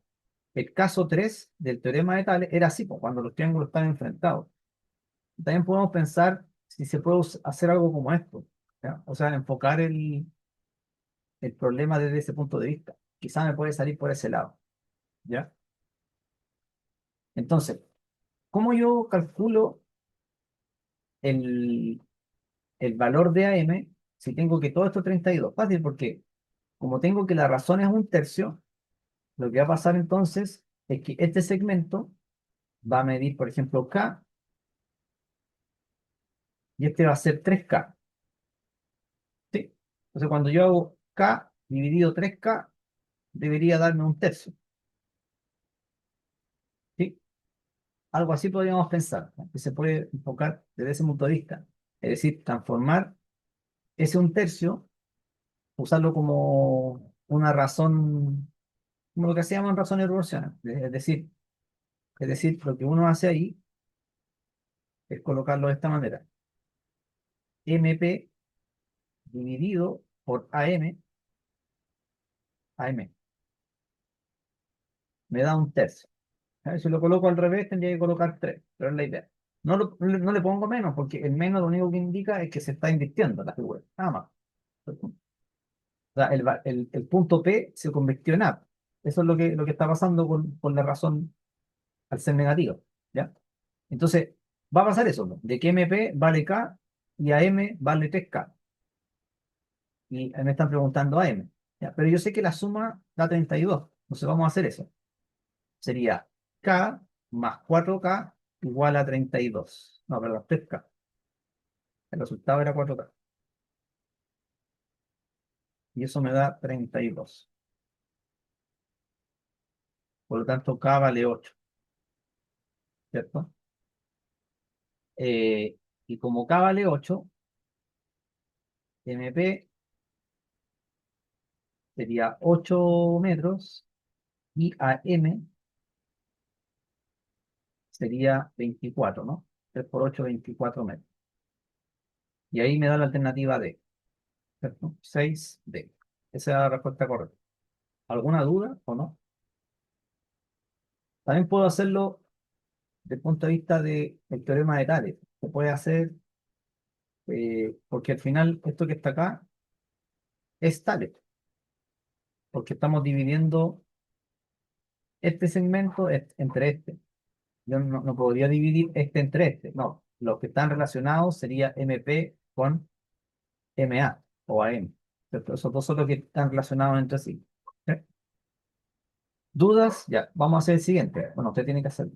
El caso 3 del teorema de Tales era así, pues, cuando los triángulos están enfrentados. También podemos pensar si se puede hacer algo como esto, ¿ya? O sea, enfocar el problema desde ese punto de vista. Quizá me puede salir por ese lado, ¿ya? Entonces, ¿cómo yo calculo el, el valor de AM si tengo que todo esto 32? Fácil, porque como tengo que la razón es un tercio, lo que va a pasar entonces es que este segmento va a medir, por ejemplo, K, y este va a ser 3K. ¿Sí? Entonces, cuando yo hago K dividido 3K, debería darme un tercio. ¿Sí? Algo así podríamos pensar, ¿no? Que se puede enfocar desde ese punto de vista. Es decir, transformar ese un tercio, usarlo como una razón, como lo que se llaman razones Gaussianas. Es decir, lo que uno hace ahí es colocarlo de esta manera. MP dividido por AM me da un tercio. Si lo coloco al revés, tendría que colocar 3, pero es la idea. No le pongo menos, porque el menos lo único que indica es que se está invirtiendo la figura, nada más. O sea, el punto P se convirtió en A. Eso es lo que está pasando con la razón al ser negativo, ¿ya? Entonces, va a pasar eso, ¿no? De que MP vale K y AM vale 3K. Y me están preguntando AM. ¿Ya? Pero yo sé que la suma da 32. Entonces vamos a hacer eso. Sería K más 4K igual a 32. No, perdón, 3K. El resultado era 4K. Y eso me da 32. Por lo tanto, K vale 8, ¿cierto? Eh, y como K vale 8, MP sería 8 metros y AM sería 24, ¿no? 3 por 8, 24 metros. Y ahí me da la alternativa D, ¿cierto? 6D. Esa es la respuesta correcta. ¿Alguna duda o no? También puedo hacerlo desde el punto de vista del teorema de Tales. Se puede hacer, porque al final esto que está acá es Tales, porque estamos dividiendo este segmento entre este. Yo no podría dividir este entre este. No, los que están relacionados sería MP con MA o AM. ¿Cierto? Esos dos son los que están relacionados entre sí. ¿Sí? ¿Dudas? Ya, vamos a hacer el siguiente. Bueno, usted tiene que hacerlo.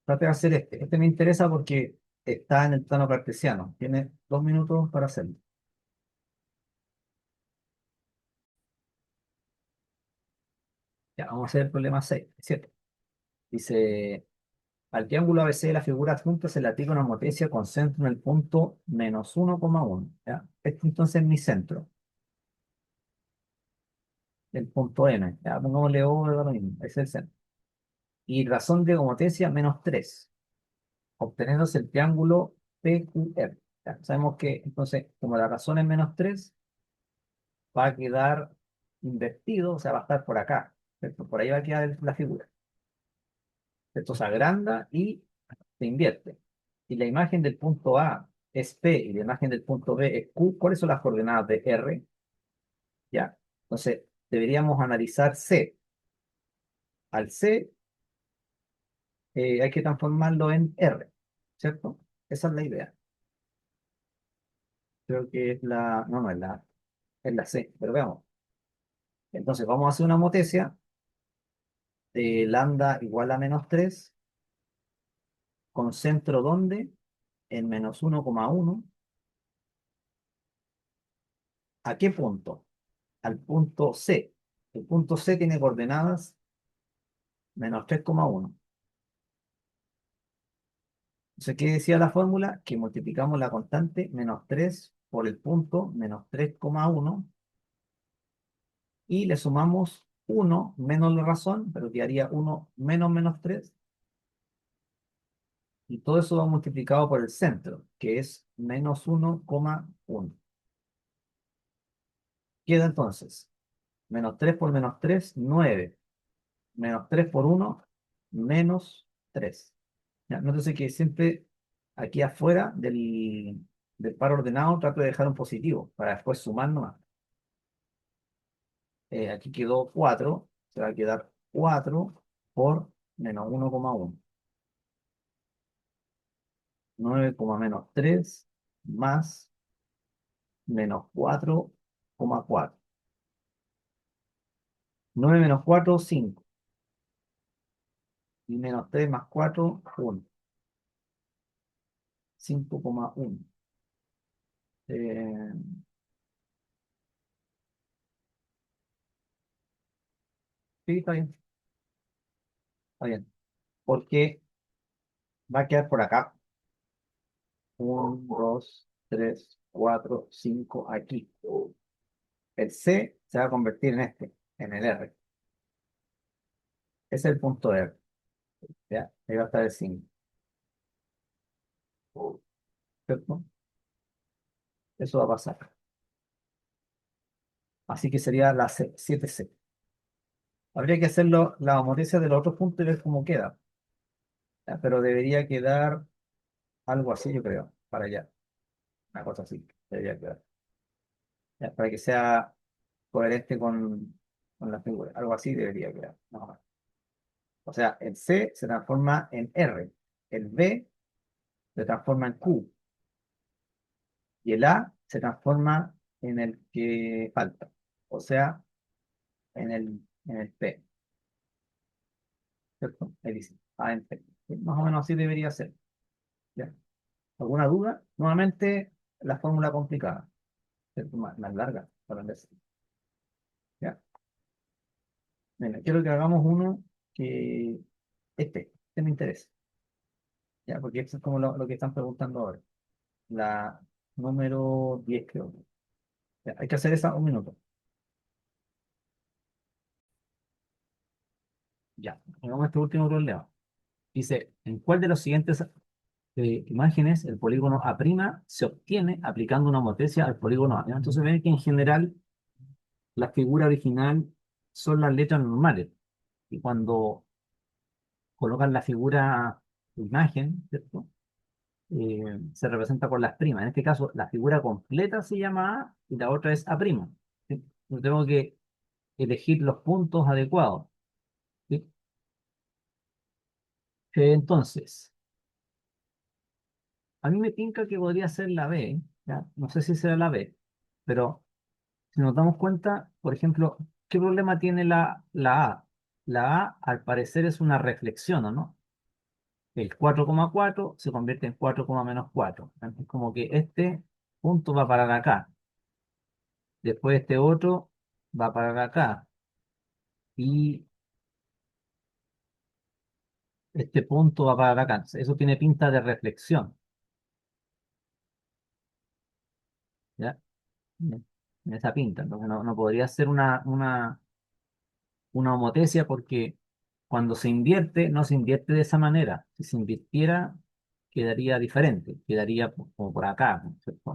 Trate de hacer este. Este me interesa porque está en el plano cartesiano. Tiene 2 minutos para hacerlo. Ya, vamos a hacer el problema 6, 7. Dice, al triángulo ABC de la figura adjunta se le aplica una matricia con centro en el punto -1,1. ¿Ya? Este entonces es mi centro, el punto M. Ya, pongámosle O, da lo mismo, es el centro. Y razón de homotecia -3, obteniéndose el triángulo PQR. Ya, sabemos que entonces, como la razón es -3, va a quedar invertido, o sea, va a estar por acá, ¿cierto? Por ahí va a quedar la figura. Esto se agranda y se invierte. Y la imagen del punto A es P y la imagen del punto B es Q. ¿Cuáles son las coordenadas de R? ¿Ya? Entonces, deberíamos analizar C. Al C hay que transformarlo en R, ¿cierto? Esa es la idea. Creo que es la... No, no, es la C, pero veamos. Entonces, vamos a hacer una motesia de lambda igual a -3, con centro ¿dónde? En -1,1. ¿A qué punto? Al punto C. El punto C tiene coordenadas -3,1. Entonces, ¿qué decía la fórmula? Que multiplicamos la constante -3 por el punto -3,1 y le sumamos 1 menos la razón, pero quedaría 1 menos -3, y todo eso va multiplicado por el centro, que es -1,1. Queda entonces -3 por -3, 9. -3 por 1, -3. Ya, nótese que siempre aquí afuera del par ordenado trato de dejar un positivo para después sumar nomás. Aquí quedó 4, se va a quedar 4 por -1,1. 9, -3 más -4,4. 9 menos 4, 5. Y -3 más 4, 1. 5,1. Eh, sí, está bien, está bien. Porque va a quedar por acá. Uno, dos, tres, cuatro, cinco, aquí. El C se va a convertir en este, en el R. Ese es el punto R. ¿Ya? Ahí va a estar el 5. ¿Cierto? Eso va a pasar. Así que sería la C, 7C. Habría que hacerlo la homotesia de los otros puntos y ver cómo queda. ¿Ya? Pero debería quedar algo así, yo creo, para allá. Una cosa así. Debería quedar. ¿Ya? Para que sea coherente con la figura. Algo así debería quedar. No. O sea, el C se transforma en R. El B se transforma en Q. Y el A se transforma en el que falta. O sea, en el P. ¿Cierto? Ahí dice, A en P. Sí, más o menos así debería ser. ¿Ya? ¿Alguna duda? Nuevamente, la fórmula complicada, ¿cierto? Más larga para ver. ¿Ya? Mira, quiero que hagamos uno que este me interesa, ¿ya? Porque eso es como lo que están preguntando ahora. La número 10 creo. Ya, hay que hacer esa un minuto. Ya, hagamos este último problema. Dice, ¿en cuál de los siguientes imágenes el polígono A' se obtiene aplicando una homotecia al polígono A? ¿Ya? Entonces ven que en general la figura original son las letras normales. Y cuando colocan la figura, imagen, ¿cierto? Se representa con las primas. En este caso, la figura completa se llama A y la otra es A'. ¿Sí? Yo tengo que elegir los puntos adecuados. ¿Sí? Entonces, a mí me tinca que podría ser la B, ¿ya? No sé si será la B, pero si nos damos cuenta, por ejemplo, ¿qué problema tiene la A? La A, al parecer, es una reflexión, ¿o no? El 4,4 se convierte en 4,-4. Es como que este punto va a parar acá. Después este otro va a parar acá. Y este punto va a parar acá. Eso tiene pinta de reflexión. ¿Ya? En esa pinta. Entonces no podría ser una homotecia porque cuando se invierte, no se invierte de esa manera. Si se invirtiera, quedaría diferente. Quedaría como por acá, ¿no es cierto?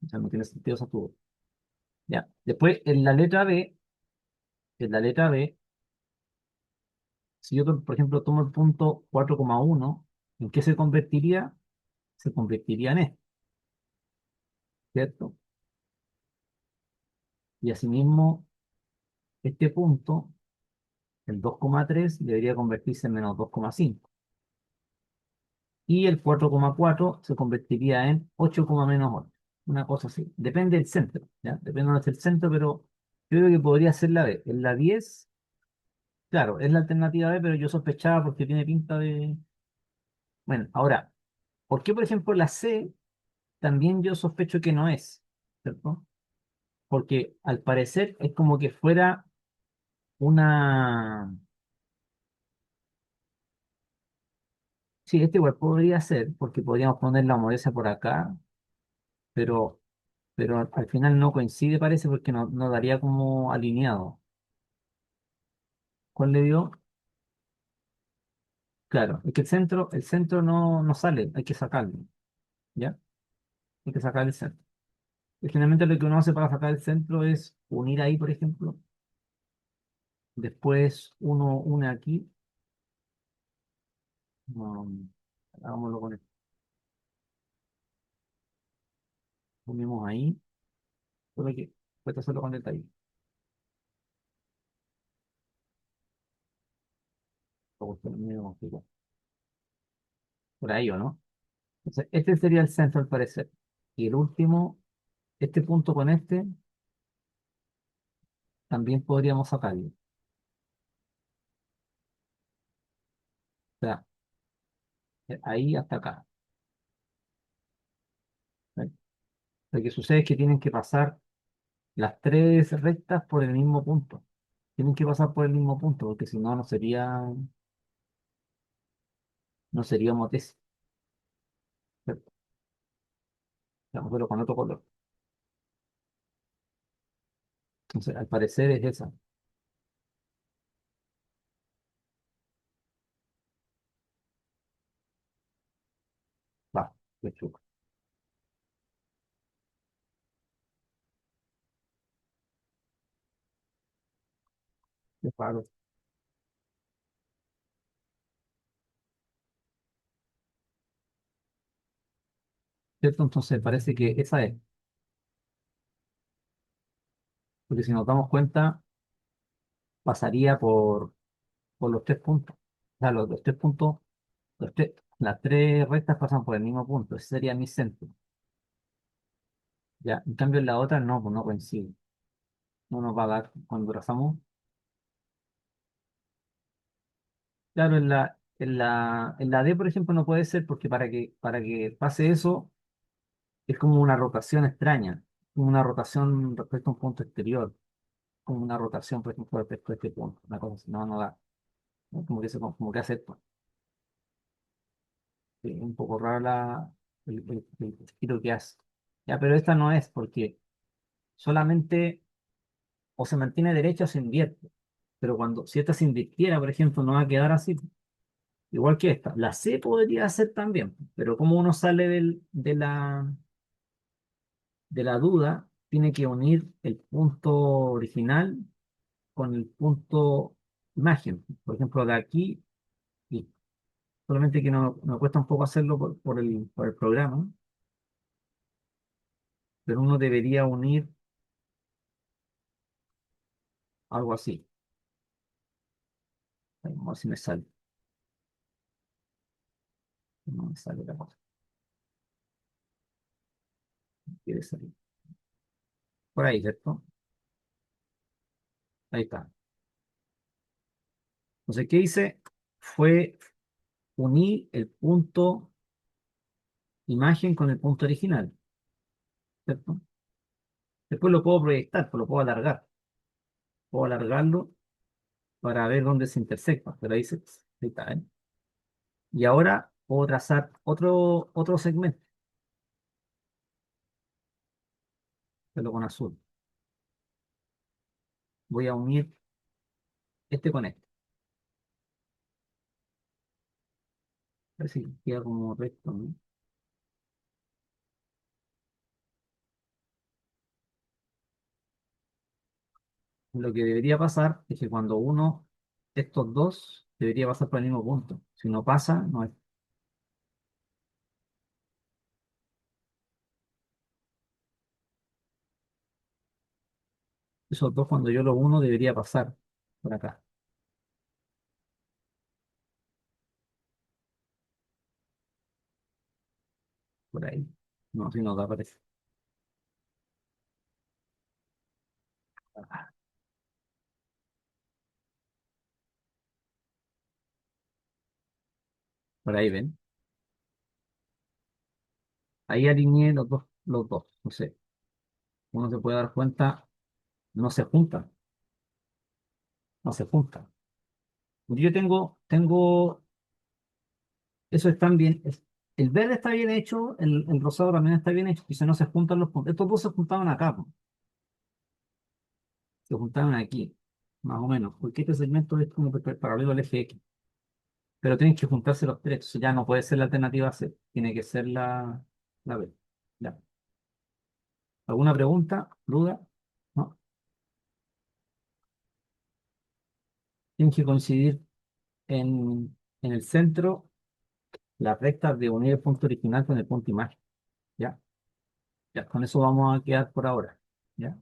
O sea, no tiene sentido esa tubo. ¿Ya? Después, en la letra B, si yo, por ejemplo, tomo el punto 4,1, ¿en qué se convertiría? Se convertiría en esto, ¿cierto? Y asimismo, este punto, el 2,3, debería convertirse en -2,5. Y el 4,4 se convertiría en 8,-8. Una cosa así. Depende del centro, ¿ya? Depende de dónde esté el centro, pero yo creo que podría ser la B. En la 10, claro, es la alternativa B, pero yo sospechaba porque tiene pinta de... Bueno, ahora, ¿por qué, por ejemplo, la C también yo sospecho que no es, ¿cierto? Porque al parecer es como que fuera una... Sí, este igual podría ser, porque podríamos poner la modesa por acá, pero, pero al final no coincide, parece, porque no daría como alineado. ¿Cuál le dio? Claro, es que el centro no sale, hay que sacarlo, ¿ya? Hay que sacar el centro. Y generalmente lo que uno hace para sacar el centro es unir ahí, por ejemplo, después uno une aquí, um, hagámoslo con esto, unimos ahí, solo que cuesta hacerlo con detalle. Porque es medio complicado. Por ahí, ¿o no? Entonces, este sería el centro al parecer. Y el último, este punto con este, también podríamos sacarlo. O sea, ahí hasta acá. ¿Ven? Lo que sucede es que tienen que pasar las tres rectas por el mismo punto. Tienen que pasar por el mismo punto, porque si no, no sería homotesio, ¿cierto? Vamos a verlo con otro color. Entonces, al parecer es esa. Va, qué chulo. Qué raro, ¿cierto? Entonces, parece que esa es. Porque si nos damos cuenta, pasaría por los tres puntos. O sea, los tres puntos, las tres rectas pasan por el mismo punto. Ese sería mi centro. Ya, en cambio, en la otra no, pues no coincide. No nos va a dar cuando trazamos. Claro, en la D, por ejemplo, no puede ser porque para que pase eso es como una rotación extraña, como una rotación respecto a un punto exterior, como una rotación, por ejemplo, respecto a este punto. Una cosa así, no, no da. ¿No? Como que hace esto. Sí, un poco raro el giro que hace. Ya, pero esta no es porque solamente o se mantiene derecha o se invierte. Pero si esta se invirtiera, por ejemplo, no va a quedar así. Igual que esta. La C podría ser también, pero como uno sale de la duda, tiene que unir el punto original con el punto imagen. Por ejemplo, de aquí, y solamente que no, me cuesta un poco hacerlo por el programa, pero uno debería unir algo así. Vamos a ver si me sale. No me sale la cosa. Quiere salir. Por ahí, ¿cierto? Ahí está. Entonces, ¿qué hice? Fue unir el punto imagen con el punto original, ¿cierto? Después lo puedo proyectar, pues lo puedo alargar. Puedo alargarlo para ver dónde se intersecta. Pero ahí está, ¿eh? Y ahora puedo trazar otro segmento, pero con azul. Voy a unir este con este. A ver si queda como recto, ¿no? Lo que debería pasar es que cuando estos dos, debería pasar por el mismo punto. Si no pasa, no es. Esos dos, cuando yo los uno, debería pasar por acá, por ahí. No, si no da, parece. Ah, por ahí ven. Ahí alineé los dos. No sé, uno se puede dar cuenta, no se juntan, no se juntan. Yo tengo, eso están bien, el verde está bien hecho, el rosado también está bien hecho, y no se juntan los puntos. Estos dos se juntaban acá, po, se juntaban aquí, más o menos, porque este segmento es como paralelo al eje X, pero tienen que juntarse los tres, entonces ya no puede ser la alternativa C, tiene que ser la B. Ya. ¿Alguna pregunta? ¿Duda? ¿No? Tienen que coincidir en el centro las rectas de unir el punto original con el punto imagen. ¿Ya? Ya, con eso vamos a quedar por ahora. ¿Ya?